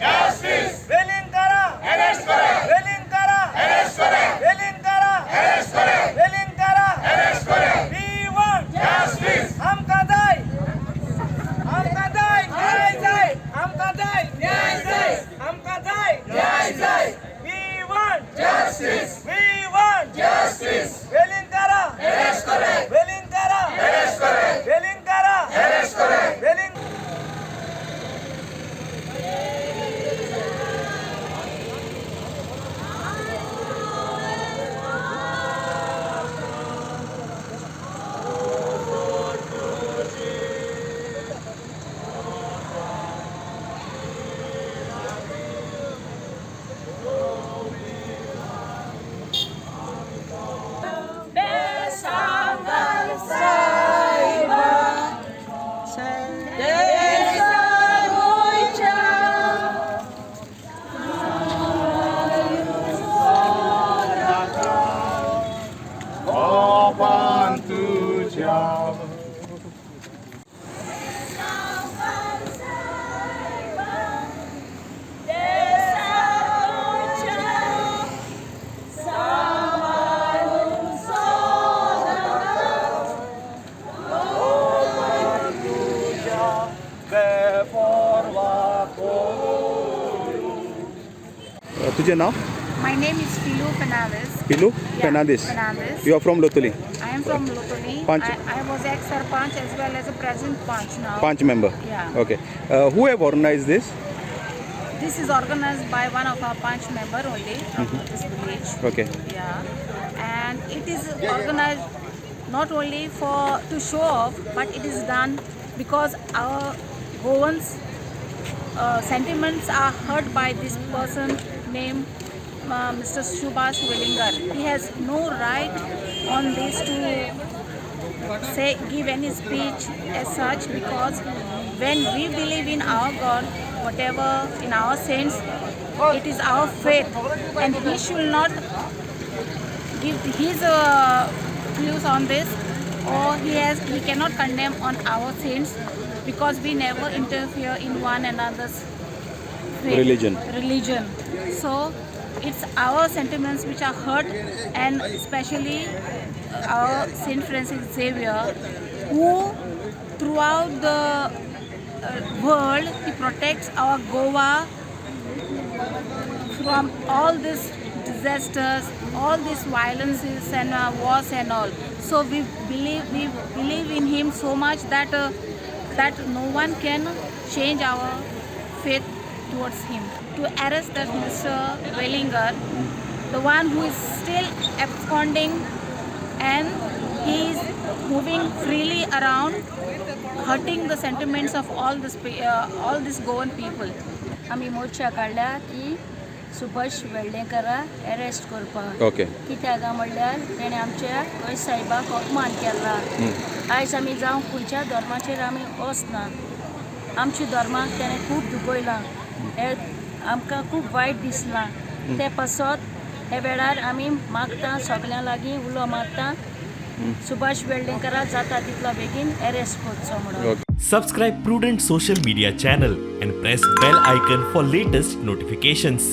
वेलिंग करा, वेलिंग करा, वेलिंग करा, वेलिंग करा। We want justice. हमका दाय न्याय जाय, हमका दाय न्याय जाय, हमका दाय न्याय जाय। We want justice. We want justice. वेलिंग करा, वेलिंग करा, वेलिंग करा, वेलिंग। तुझे नाव? My name is Pilu Fernandez. Pilu Yeah, Fernandez. Fernandez. You are from Lotuli. I am from Lotoli. Panch. I was ex-sarpanch as well as a present panch now. Panch member. Yeah. Okay. Who have organized this? This is organized by one of our panch member only from this village. Okay. Yeah. And it is organized not only to show off, but it is done because our Goans sentiments are hurt by this person named Mr. Subhash Velingar. He has no right on this to give any speech as such, because when we believe in our God, whatever in our saints, it is our faith, and he should not give his views on this, or he cannot condemn on our saints, because we never interfere in one another's faith, religion. So it's our sentiments which are hurt, and especially our Saint Francis Xavier, who throughout the world he protects our Goa from all these disasters, all these violences and wars and all. So we believe in him so much that that no one can change our faith towards him. To arrest that Mr. Velingar, the one who is still absconding and he is moving freely around, hurting the sentiments of all this Goan people. आमी मोर्चा काडल्या की Subhash वेर्ळेकरा arrest करपाक. Okay. कित्याक काय म्हणल्यार तेणें आमच्या गोंय साहेबाक अपमान केला. आयज आमी जावं खंयच्या धर्माचेर आमी वचना, आमच्या धर्माक तेणें खूब दुखयलां. हें आमकां खूब वायट दिसलां. ते पासत हे वेळार आमी मागता सगळ्यां लागीं उलो मारता, सुभाष वेर्ळेकरा जाता तितलो बेगीन अरेस्ट करचो म्हणून. Subscribe Prudent social media channel and press bell icon for latest notifications.